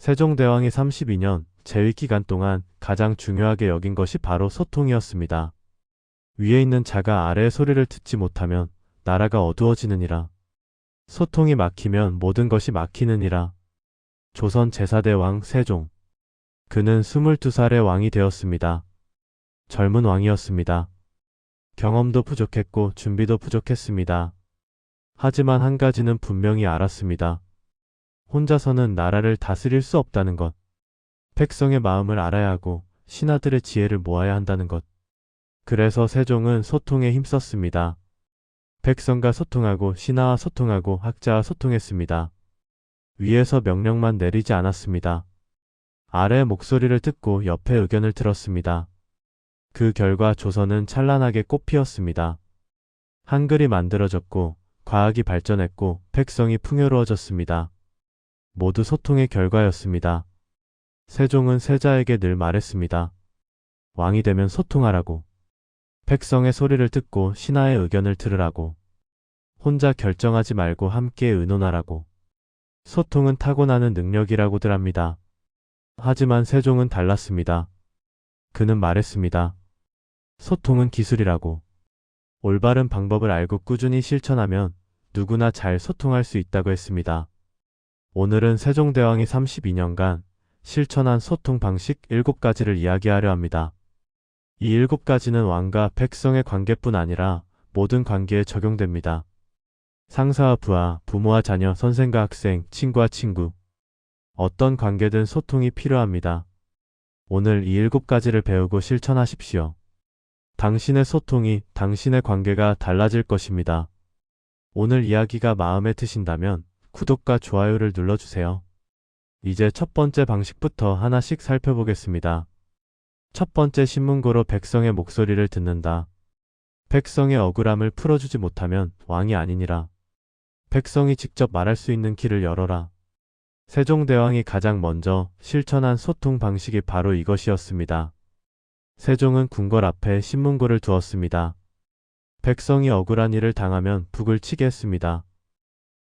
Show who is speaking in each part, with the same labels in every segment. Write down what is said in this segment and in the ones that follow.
Speaker 1: 세종대왕이 32년 재위 기간 동안 가장 중요하게 여긴 것이 바로 소통이었습니다. 위에 있는 자가 아래의 소리를 듣지 못하면 나라가 어두워지느니라. 소통이 막히면 모든 것이 막히느니라. 조선 제4대 왕 세종. 그는 22살의 왕이 되었습니다. 젊은 왕이었습니다. 경험도 부족했고 준비도 부족했습니다. 하지만 한 가지는 분명히 알았습니다. 혼자서는 나라를 다스릴 수 없다는 것. 백성의 마음을 알아야 하고 신하들의 지혜를 모아야 한다는 것. 그래서 세종은 소통에 힘썼습니다. 백성과 소통하고 신하와 소통하고 학자와 소통했습니다. 위에서 명령만 내리지 않았습니다. 아래의 목소리를 듣고 옆의 의견을 들었습니다. 그 결과 조선은 찬란하게 꽃피었습니다. 한글이 만들어졌고 과학이 발전했고 백성이 풍요로워졌습니다. 모두 소통의 결과였습니다. 세종은 세자에게 늘 말했습니다. 왕이 되면 소통하라고. 백성의 소리를 듣고 신하의 의견을 들으라고. 혼자 결정하지 말고 함께 의논하라고. 소통은 타고나는 능력이라고들 합니다. 하지만 세종은 달랐습니다. 그는 말했습니다. 소통은 기술이라고. 올바른 방법을 알고 꾸준히 실천하면 누구나 잘 소통할 수 있다고 했습니다. 오늘은 세종대왕이 32년간 실천한 소통 방식 7가지를 이야기하려 합니다. 이 7가지는 왕과 백성의 관계뿐 아니라 모든 관계에 적용됩니다. 상사와 부하, 부모와 자녀, 선생과 학생, 친구와 친구. 어떤 관계든 소통이 필요합니다. 오늘 이 7가지를 배우고 실천하십시오. 당신의 소통이 당신의 관계가 달라질 것입니다. 오늘 이야기가 마음에 드신다면 구독과 좋아요를 눌러주세요. 이제 첫 번째 방식부터 하나씩 살펴보겠습니다. 첫 번째 신문고로 백성의 목소리를 듣는다. 백성의 억울함을 풀어주지 못하면 왕이 아니니라. 백성이 직접 말할 수 있는 길을 열어라. 세종대왕이 가장 먼저 실천한 소통 방식이 바로 이것이었습니다. 세종은 궁궐 앞에 신문고를 두었습니다. 백성이 억울한 일을 당하면 북을 치게 했습니다.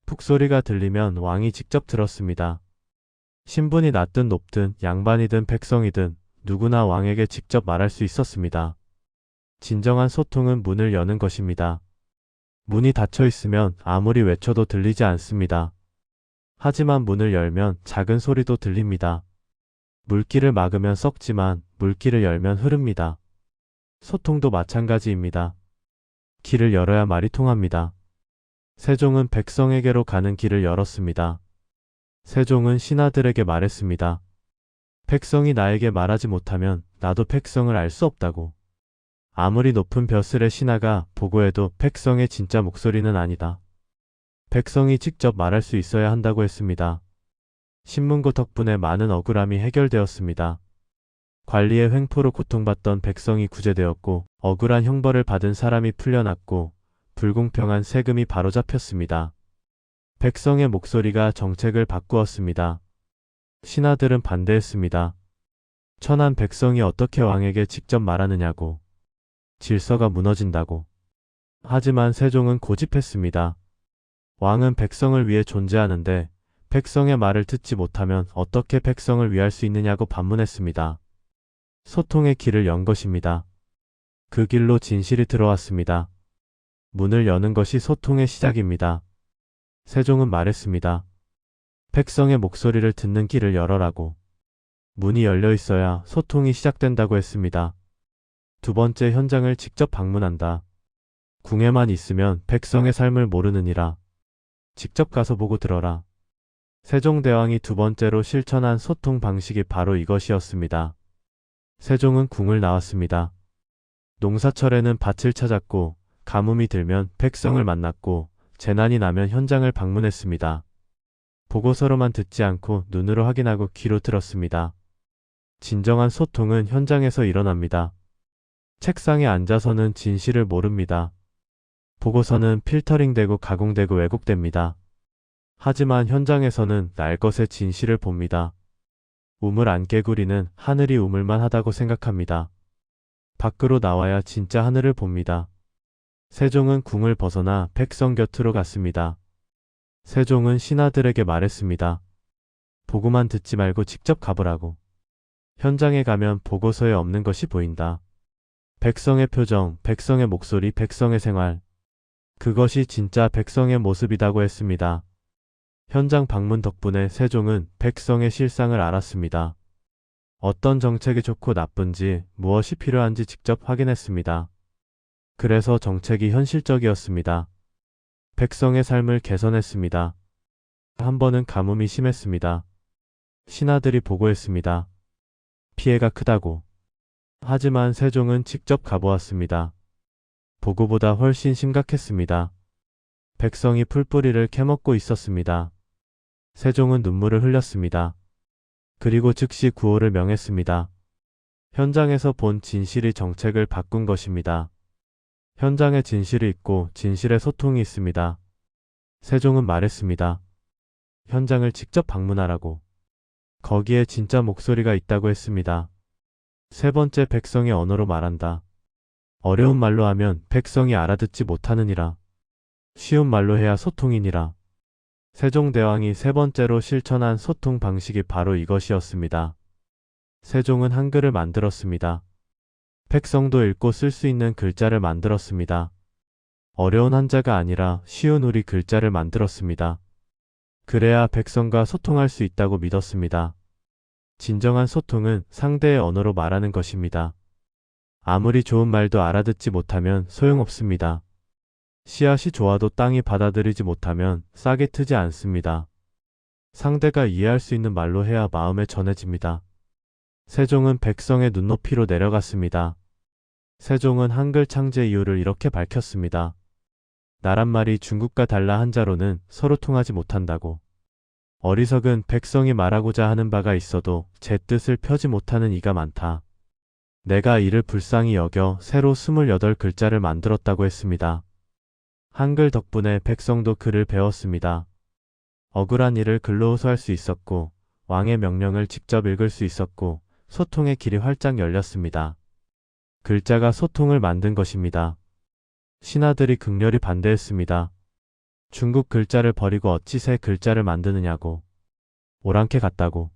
Speaker 1: 북소리가 들리면 왕이 직접 들었습니다. 신분이 낮든 높든 양반이든 백성이든 누구나 왕에게 직접 말할 수 있었습니다. 진정한 소통은 문을 여는 것입니다. 문이 닫혀 있으면 아무리 외쳐도 들리지 않습니다. 하지만 문을 열면 작은 소리도 들립니다. 물기를 막으면 썩지만 물기를 열면 흐릅니다. 소통도 마찬가지입니다. 길을 열어야 말이 통합니다. 세종은 백성에게로 가는 길을 열었습니다. 세종은 신하들에게 말했습니다. 백성이 나에게 말하지 못하면 나도 백성을 알 수 없다고. 아무리 높은 벼슬의 신하가 보고해도 백성의 진짜 목소리는 아니다. 백성이 직접 말할 수 있어야 한다고 했습니다. 신문고 덕분에 많은 억울함이 해결되었습니다. 관리의 횡포로 고통받던 백성이 구제되었고 억울한 형벌을 받은 사람이 풀려났고 불공평한 세금이 바로잡혔습니다. 백성의 목소리가 정책을 바꾸었습니다. 신하들은 반대했습니다. 천한 백성이 어떻게 왕에게 직접 말하느냐고. 질서가 무너진다고. 하지만 세종은 고집했습니다. 왕은 백성을 위해 존재하는데 백성의 말을 듣지 못하면 어떻게 백성을 위할 수 있느냐고 반문했습니다. 소통의 길을 연 것입니다. 그 길로 진실이 들어왔습니다. 문을 여는 것이 소통의 시작입니다. 세종은 말했습니다. 백성의 목소리를 듣는 길을 열어라고. 문이 열려 있어야 소통이 시작된다고 했습니다. 두 번째, 현장을 직접 방문한다. 궁에만 있으면 백성의 삶을 모르느니라. 직접 가서 보고 들어라. 세종대왕이 두 번째로 실천한 소통 방식이 바로 이것이었습니다. 세종은 궁을 나왔습니다. 농사철에는 밭을 찾았고 가뭄이 들면 백성을 만났고 재난이 나면 현장을 방문했습니다. 보고서로만 듣지 않고 눈으로 확인하고 귀로 들었습니다. 진정한 소통은 현장에서 일어납니다. 책상에 앉아서는 진실을 모릅니다. 보고서는 필터링되고 가공되고 왜곡됩니다. 하지만 현장에서는 날 것의 진실을 봅니다. 우물 안개구리는 하늘이 우물만 하다고 생각합니다. 밖으로 나와야 진짜 하늘을 봅니다. 세종은 궁을 벗어나 백성 곁으로 갔습니다. 세종은 신하들에게 말했습니다. 보고만 듣지 말고 직접 가보라고. 현장에 가면 보고서에 없는 것이 보인다. 백성의 표정, 백성의 목소리, 백성의 생활. 그것이 진짜 백성의 모습이라고 했습니다. 현장 방문 덕분에 세종은 백성의 실상을 알았습니다. 어떤 정책이 좋고 나쁜지, 무엇이 필요한지 직접 확인했습니다. 그래서 정책이 현실적이었습니다. 백성의 삶을 개선했습니다. 한 번은 가뭄이 심했습니다. 신하들이 보고했습니다. 피해가 크다고. 하지만 세종은 직접 가보았습니다. 보고보다 훨씬 심각했습니다. 백성이 풀뿌리를 캐먹고 있었습니다. 세종은 눈물을 흘렸습니다. 그리고 즉시 구호를 명했습니다. 현장에서 본 진실이 정책을 바꾼 것입니다. 현장에 진실이 있고 진실의 소통이 있습니다. 세종은 말했습니다. 현장을 직접 방문하라고. 거기에 진짜 목소리가 있다고 했습니다. 세 번째, 백성의 언어로 말한다. 어려운 말로 하면 백성이 알아듣지 못하느니라. 쉬운 말로 해야 소통이니라. 세종대왕이 세 번째로 실천한 소통 방식이 바로 이것이었습니다. 세종은 한글을 만들었습니다. 백성도 읽고 쓸 수 있는 글자를 만들었습니다. 어려운 한자가 아니라 쉬운 우리 글자를 만들었습니다. 그래야 백성과 소통할 수 있다고 믿었습니다. 진정한 소통은 상대의 언어로 말하는 것입니다. 아무리 좋은 말도 알아듣지 못하면 소용없습니다. 씨앗이 좋아도 땅이 받아들이지 못하면 싹이 트지 않습니다. 상대가 이해할 수 있는 말로 해야 마음에 전해집니다. 세종은 백성의 눈높이로 내려갔습니다. 세종은 한글 창제 이유를 이렇게 밝혔습니다. 나란 말이 중국과 달라 한자로는 서로 통하지 못한다고. 어리석은 백성이 말하고자 하는 바가 있어도 제 뜻을 펴지 못하는 이가 많다. 내가 이를 불쌍히 여겨 새로 28글자를 만들었다고 했습니다. 한글 덕분에 백성도 글을 배웠습니다. 억울한 일을 글로 호소할 수 있었고 왕의 명령을 직접 읽을 수 있었고 소통의 길이 활짝 열렸습니다. 글자가 소통을 만든 것입니다. 신하들이 극렬히 반대했습니다. 중국 글자를 버리고 어찌 새 글자를 만드느냐고. 오랑캐 같다고.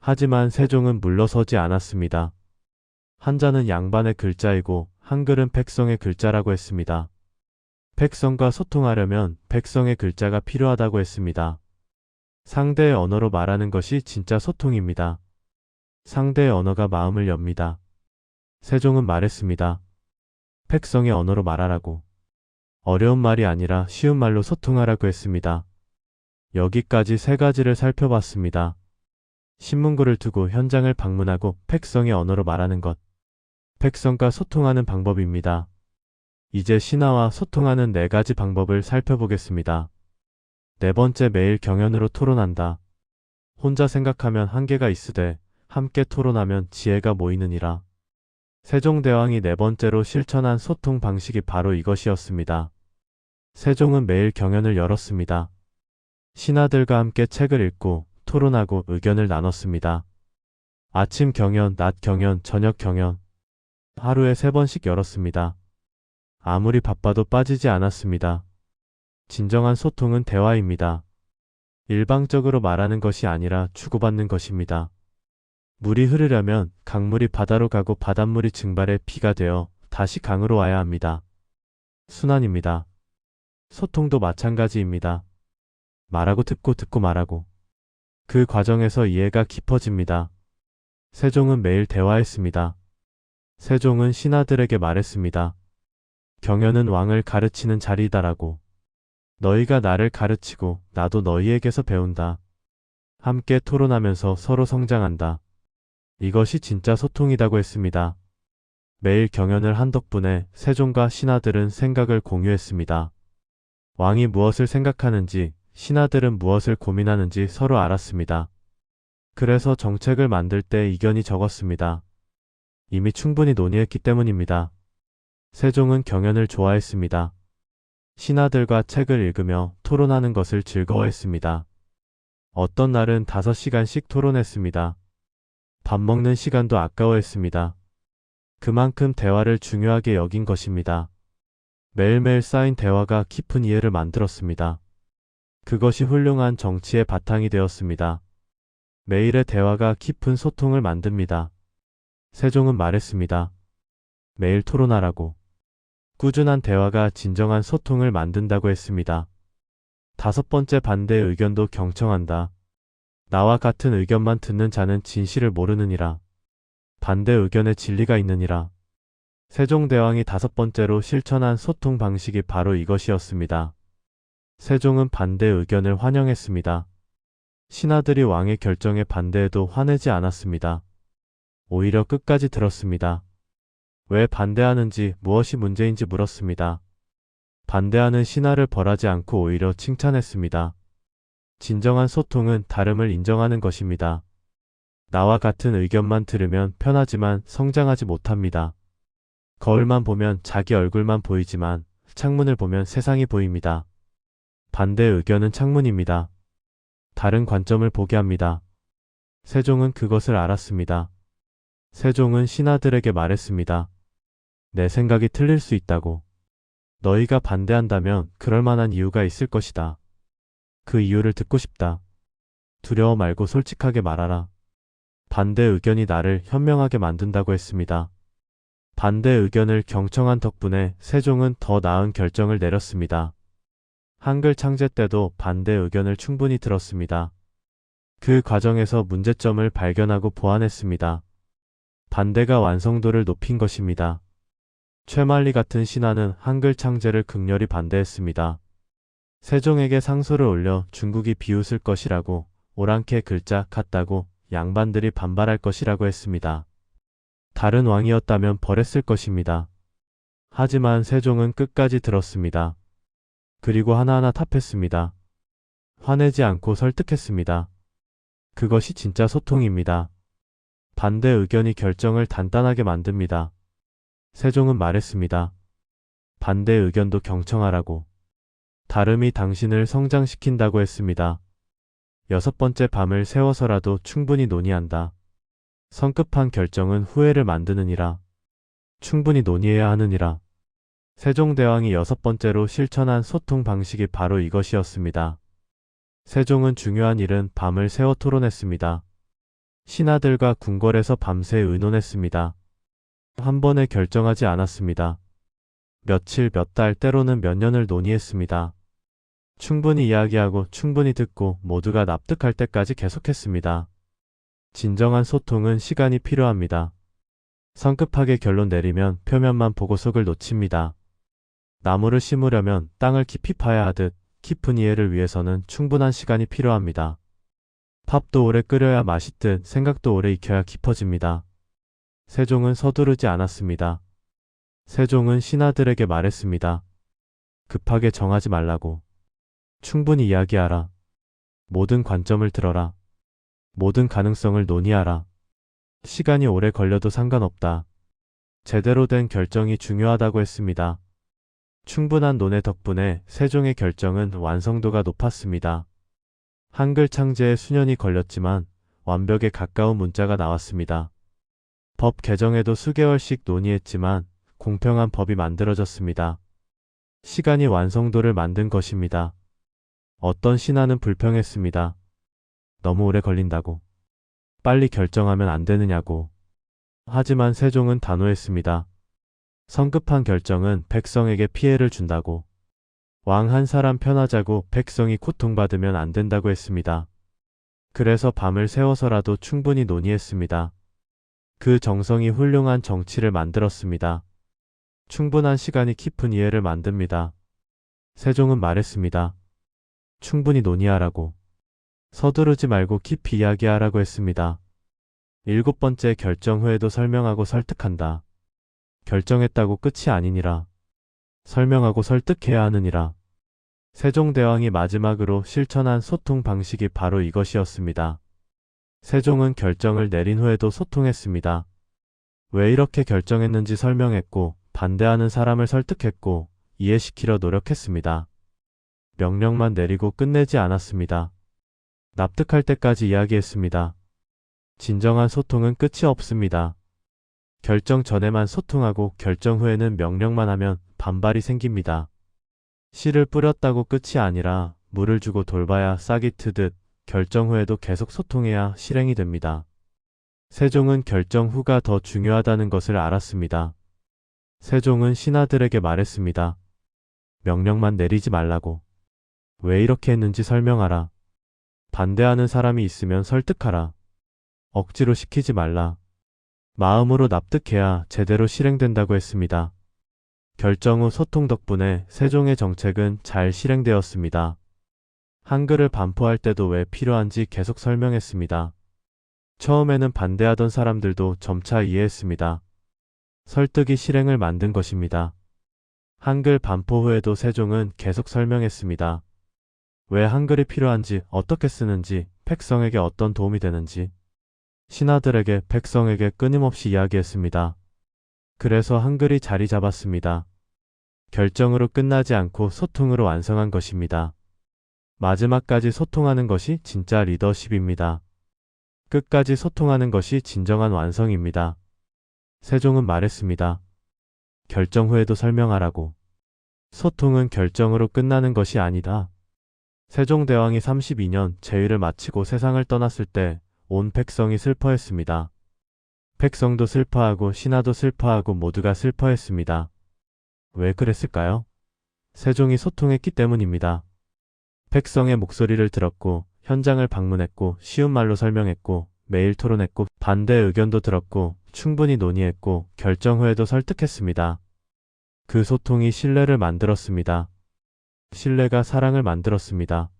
Speaker 1: 하지만 세종은 물러서지 않았습니다. 한자는 양반의 글자이고 한글은 백성의 글자라고 했습니다. 백성과 소통하려면 백성의 글자가 필요하다고 했습니다. 상대의 언어로 말하는 것이 진짜 소통입니다. 상대의 언어가 마음을 엽니다. 세종은 말했습니다. 백성의 언어로 말하라고. 어려운 말이 아니라 쉬운 말로 소통하라고 했습니다. 여기까지 세 가지를 살펴봤습니다. 신문고를 두고 현장을 방문하고 백성의 언어로 말하는 것. 백성과 소통하는 방법입니다. 이제 신하와 소통하는 4가지 방법을 살펴보겠습니다. 네 번째, 매일 경연으로 토론한다. 혼자 생각하면 한계가 있으되 함께 토론하면 지혜가 모이느니라. 세종대왕이 네 번째로 실천한 소통 방식이 바로 이것이었습니다. 세종은 매일 경연을 열었습니다. 신하들과 함께 책을 읽고 토론하고 의견을 나눴습니다. 아침 경연, 낮 경연, 저녁 경연. 하루에 3번씩 열었습니다. 아무리 바빠도 빠지지 않았습니다. 진정한 소통은 대화입니다. 일방적으로 말하는 것이 아니라 주고받는 것입니다. 물이 흐르려면 강물이 바다로 가고 바닷물이 증발해 비가 되어 다시 강으로 와야 합니다. 순환입니다. 소통도 마찬가지입니다. 말하고 듣고 듣고 말하고. 그 과정에서 이해가 깊어집니다. 세종은 매일 대화했습니다. 세종은 신하들에게 말했습니다. 경연은 왕을 가르치는 자리다라고. 너희가 나를 가르치고 나도 너희에게서 배운다. 함께 토론하면서 서로 성장한다. 이것이 진짜 소통이라고 했습니다. 매일 경연을 한 덕분에 세종과 신하들은 생각을 공유했습니다. 왕이 무엇을 생각하는지, 신하들은 무엇을 고민하는지 서로 알았습니다. 그래서 정책을 만들 때 이견이 적었습니다. 이미 충분히 논의했기 때문입니다. 세종은 경연을 좋아했습니다. 신하들과 책을 읽으며 토론하는 것을 즐거워했습니다. 어떤 날은 5시간씩 토론했습니다. 밥 먹는 시간도 아까워했습니다. 그만큼 대화를 중요하게 여긴 것입니다. 매일매일 쌓인 대화가 깊은 이해를 만들었습니다. 그것이 훌륭한 정치의 바탕이 되었습니다. 매일의 대화가 깊은 소통을 만듭니다. 세종은 말했습니다. 매일 토론하라고. 꾸준한 대화가 진정한 소통을 만든다고 했습니다. 다섯 번째, 반대의 의견도 경청한다. 나와 같은 의견만 듣는 자는 진실을 모르느니라. 반대 의견에 진리가 있느니라. 세종대왕이 다섯 번째로 실천한 소통 방식이 바로 이것이었습니다. 세종은 반대 의견을 환영했습니다. 신하들이 왕의 결정에 반대해도 화내지 않았습니다. 오히려 끝까지 들었습니다. 왜 반대하는지, 무엇이 문제인지 물었습니다. 반대하는 신하를 벌하지 않고 오히려 칭찬했습니다. 진정한 소통은 다름을 인정하는 것입니다. 나와 같은 의견만 들으면 편하지만 성장하지 못합니다. 거울만 보면 자기 얼굴만 보이지만 창문을 보면 세상이 보입니다. 반대 의견은 창문입니다. 다른 관점을 보게 합니다. 세종은 그것을 알았습니다. 세종은 신하들에게 말했습니다. 내 생각이 틀릴 수 있다고. 너희가 반대한다면 그럴 만한 이유가 있을 것이다. 그 이유를 듣고 싶다. 두려워 말고 솔직하게 말하라. 반대 의견이 나를 현명하게 만든다고 했습니다. 반대 의견을 경청한 덕분에 세종은 더 나은 결정을 내렸습니다. 한글 창제 때도 반대 의견을 충분히 들었습니다. 그 과정에서 문제점을 발견하고 보완했습니다. 반대가 완성도를 높인 것입니다. 최만리 같은 신하는 한글 창제를 극렬히 반대했습니다. 세종에게 상소를 올려 중국이 비웃을 것이라고, 오랑캐 글자 같다고, 양반들이 반발할 것이라고 했습니다. 다른 왕이었다면 벌했을 것입니다. 하지만 세종은 끝까지 들었습니다. 그리고 하나하나 탑했습니다. 화내지 않고 설득했습니다. 그것이 진짜 소통입니다. 반대 의견이 결정을 단단하게 만듭니다. 세종은 말했습니다. 반대 의견도 경청하라고. 다름이 당신을 성장시킨다고 했습니다. 여섯 번째, 밤을 새워서라도 충분히 논의한다. 성급한 결정은 후회를 만드느니라. 충분히 논의해야 하느니라. 세종대왕이 여섯 번째로 실천한 소통 방식이 바로 이것이었습니다. 세종은 중요한 일은 밤을 새워 토론했습니다. 신하들과 궁궐에서 밤새 의논했습니다. 한 번에 결정하지 않았습니다. 며칠, 몇 달, 때로는 몇 년을 논의했습니다. 충분히 이야기하고 충분히 듣고 모두가 납득할 때까지 계속했습니다. 진정한 소통은 시간이 필요합니다. 성급하게 결론 내리면 표면만 보고 속을 놓칩니다. 나무를 심으려면 땅을 깊이 파야 하듯 깊은 이해를 위해서는 충분한 시간이 필요합니다. 밥도 오래 끓여야 맛있듯 생각도 오래 익혀야 깊어집니다. 세종은 서두르지 않았습니다. 세종은 신하들에게 말했습니다. 급하게 정하지 말라고. 충분히 이야기하라. 모든 관점을 들어라. 모든 가능성을 논의하라. 시간이 오래 걸려도 상관없다. 제대로 된 결정이 중요하다고 했습니다. 충분한 논의 덕분에 세종의 결정은 완성도가 높았습니다. 한글 창제에 수년이 걸렸지만 완벽에 가까운 문자가 나왔습니다. 법 개정에도 수개월씩 논의했지만 공평한 법이 만들어졌습니다. 시간이 완성도를 만든 것입니다. 어떤 신하는 불평했습니다. 너무 오래 걸린다고. 빨리 결정하면 안 되느냐고. 하지만 세종은 단호했습니다. 성급한 결정은 백성에게 피해를 준다고. 왕 한 사람 편하자고 백성이 고통받으면 안 된다고 했습니다. 그래서 밤을 새워서라도 충분히 논의했습니다. 그 정성이 훌륭한 정치를 만들었습니다. 충분한 시간이 깊은 이해를 만듭니다. 세종은 말했습니다. 충분히 논의하라고. 서두르지 말고 깊이 이야기하라고 했습니다. 일곱 번째, 결정 후에도 설명하고 설득한다. 결정했다고 끝이 아니니라. 설명하고 설득해야 하느니라. 세종대왕이 마지막으로 실천한 소통 방식이 바로 이것이었습니다. 세종은 결정을 내린 후에도 소통했습니다. 왜 이렇게 결정했는지 설명했고, 반대하는 사람을 설득했고, 이해시키려 노력했습니다. 명령만 내리고 끝내지 않았습니다. 납득할 때까지 이야기했습니다. 진정한 소통은 끝이 없습니다. 결정 전에만 소통하고 결정 후에는 명령만 하면 반발이 생깁니다. 씨를 뿌렸다고 끝이 아니라 물을 주고 돌봐야 싹이 트듯 결정 후에도 계속 소통해야 실행이 됩니다. 세종은 결정 후가 더 중요하다는 것을 알았습니다. 세종은 신하들에게 말했습니다. 명령만 내리지 말라고. 왜 이렇게 했는지 설명하라. 반대하는 사람이 있으면 설득하라. 억지로 시키지 말라. 마음으로 납득해야 제대로 실행된다고 했습니다. 결정 후 소통 덕분에 세종의 정책은 잘 실행되었습니다. 한글을 반포할 때도 왜 필요한지 계속 설명했습니다. 처음에는 반대하던 사람들도 점차 이해했습니다. 설득이 실행을 만든 것입니다. 한글 반포 후에도 세종은 계속 설명했습니다. 왜 한글이 필요한지, 어떻게 쓰는지, 백성에게 어떤 도움이 되는지. 신하들에게, 백성에게 끊임없이 이야기했습니다. 그래서 한글이 자리 잡았습니다. 결정으로 끝나지 않고 소통으로 완성한 것입니다. 마지막까지 소통하는 것이 진짜 리더십입니다. 끝까지 소통하는 것이 진정한 완성입니다. 세종은 말했습니다. 결정 후에도 설명하라고. 소통은 결정으로 끝나는 것이 아니다. 세종대왕이 32년 재위를 마치고 세상을 떠났을 때 온 백성이 슬퍼했습니다. 백성도 슬퍼하고 신하도 슬퍼하고 모두가 슬퍼했습니다. 왜 그랬을까요? 세종이 소통했기 때문입니다. 백성의 목소리를 들었고 현장을 방문했고 쉬운 말로 설명했고 매일 토론했고 반대 의견도 들었고 충분히 논의했고 결정 후에도 설득했습니다. 그 소통이 신뢰를 만들었습니다. 신뢰가 사랑을 만들었습니다.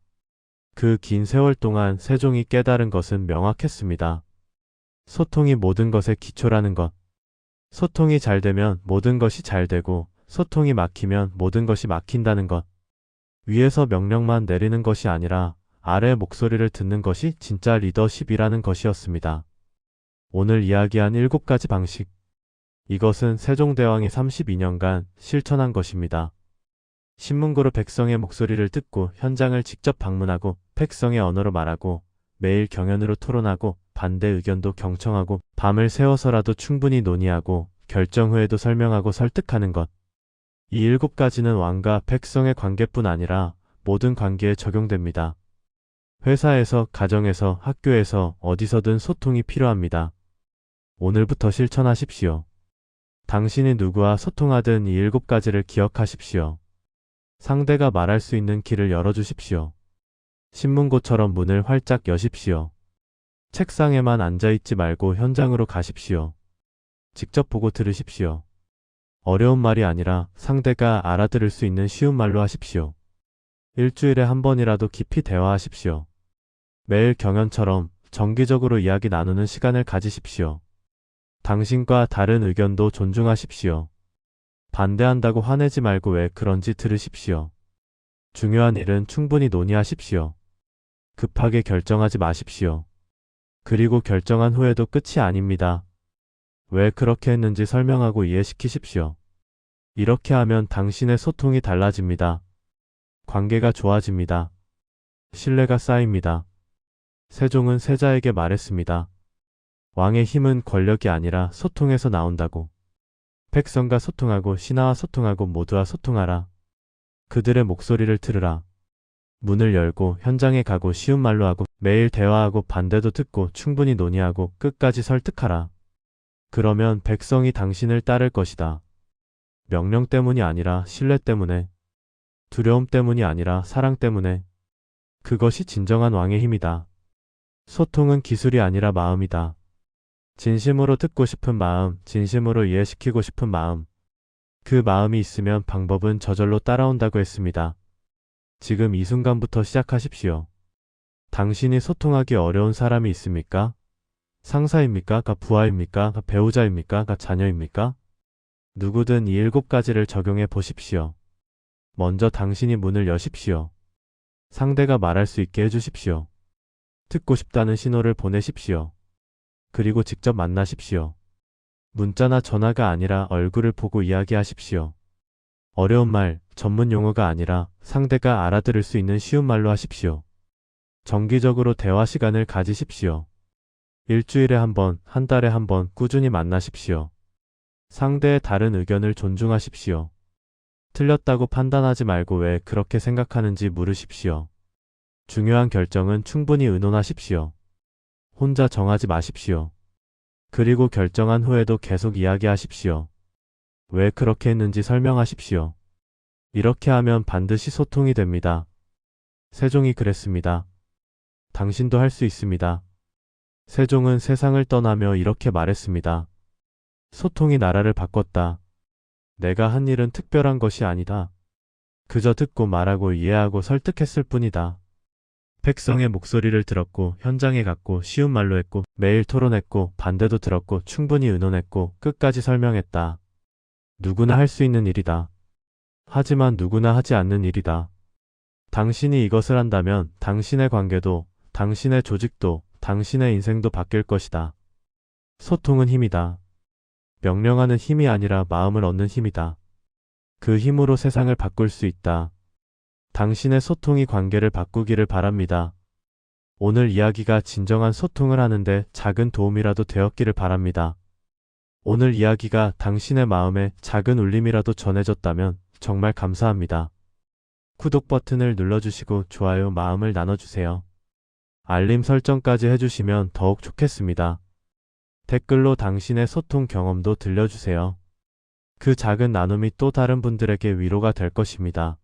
Speaker 1: 그 긴 세월 동안 세종이 깨달은 것은 명확했습니다. 소통이 모든 것의 기초라는 것. 소통이 잘 되면 모든 것이 잘 되고 소통이 막히면 모든 것이 막힌다는 것. 위에서 명령만 내리는 것이 아니라 아래의 목소리를 듣는 것이 진짜 리더십이라는 것이었습니다. 오늘 이야기한 7가지 방식. 이것은 세종대왕이 32년간 실천한 것입니다. 신문고로 백성의 목소리를 듣고 현장을 직접 방문하고 백성의 언어로 말하고 매일 경연으로 토론하고 반대 의견도 경청하고 밤을 새워서라도 충분히 논의하고 결정 후에도 설명하고 설득하는 것. 이 7가지는 왕과 백성의 관계뿐 아니라 모든 관계에 적용됩니다. 회사에서, 가정에서, 학교에서 어디서든 소통이 필요합니다. 오늘부터 실천하십시오. 당신이 누구와 소통하든 이 7가지를 기억하십시오. 상대가 말할 수 있는 길을 열어주십시오. 신문고처럼 문을 활짝 여십시오. 책상에만 앉아있지 말고 현장으로 가십시오. 직접 보고 들으십시오. 어려운 말이 아니라 상대가 알아들을 수 있는 쉬운 말로 하십시오. 일주일에 한 번이라도 깊이 대화하십시오. 매일 경연처럼 정기적으로 이야기 나누는 시간을 가지십시오. 당신과 다른 의견도 존중하십시오. 반대한다고 화내지 말고 왜 그런지 들으십시오. 중요한 일은 충분히 논의하십시오. 급하게 결정하지 마십시오. 그리고 결정한 후에도 끝이 아닙니다. 왜 그렇게 했는지 설명하고 이해시키십시오. 이렇게 하면 당신의 소통이 달라집니다. 관계가 좋아집니다. 신뢰가 쌓입니다. 세종은 세자에게 말했습니다. 왕의 힘은 권력이 아니라 소통에서 나온다고. 백성과 소통하고 신하와 소통하고 모두와 소통하라. 그들의 목소리를 들으라. 문을 열고 현장에 가고 쉬운 말로 하고 매일 대화하고 반대도 듣고 충분히 논의하고 끝까지 설득하라. 그러면 백성이 당신을 따를 것이다. 명령 때문이 아니라 신뢰 때문에, 두려움 때문이 아니라 사랑 때문에. 그것이 진정한 왕의 힘이다. 소통은 기술이 아니라 마음이다. 진심으로 듣고 싶은 마음, 진심으로 이해시키고 싶은 마음. 그 마음이 있으면 방법은 저절로 따라온다고 했습니다. 지금 이 순간부터 시작하십시오. 당신이 소통하기 어려운 사람이 있습니까? 상사입니까? 부하입니까? 배우자입니까? 자녀입니까? 누구든 이 7가지를 적용해 보십시오. 먼저 당신이 문을 여십시오. 상대가 말할 수 있게 해주십시오. 듣고 싶다는 신호를 보내십시오. 그리고 직접 만나십시오. 문자나 전화가 아니라 얼굴을 보고 이야기하십시오. 어려운 말, 전문 용어가 아니라 상대가 알아들을 수 있는 쉬운 말로 하십시오. 정기적으로 대화 시간을 가지십시오. 일주일에 한 번, 한 달에 한 번 꾸준히 만나십시오. 상대의 다른 의견을 존중하십시오. 틀렸다고 판단하지 말고 왜 그렇게 생각하는지 물으십시오. 중요한 결정은 충분히 의논하십시오. 혼자 정하지 마십시오. 그리고 결정한 후에도 계속 이야기하십시오. 왜 그렇게 했는지 설명하십시오. 이렇게 하면 반드시 소통이 됩니다. 세종이 그랬습니다. 당신도 할 수 있습니다. 세종은 세상을 떠나며 이렇게 말했습니다. 소통이 나라를 바꿨다. 내가 한 일은 특별한 것이 아니다. 그저 듣고 말하고 이해하고 설득했을 뿐이다. 백성의 목소리를 들었고 현장에 갔고 쉬운 말로 했고 매일 토론했고 반대도 들었고 충분히 의논했고 끝까지 설명했다. 누구나 할 수 있는 일이다. 하지만 누구나 하지 않는 일이다. 당신이 이것을 한다면 당신의 관계도, 당신의 조직도, 당신의 인생도 바뀔 것이다. 소통은 힘이다. 명령하는 힘이 아니라 마음을 얻는 힘이다. 그 힘으로 세상을 바꿀 수 있다. 당신의 소통이 관계를 바꾸기를 바랍니다. 오늘 이야기가 진정한 소통을 하는데 작은 도움이라도 되었기를 바랍니다. 오늘 이야기가 당신의 마음에 작은 울림이라도 전해졌다면 정말 감사합니다. 구독 버튼을 눌러주시고 좋아요 마음을 나눠주세요. 알림 설정까지 해주시면 더욱 좋겠습니다. 댓글로 당신의 소통 경험도 들려주세요. 그 작은 나눔이 또 다른 분들에게 위로가 될 것입니다.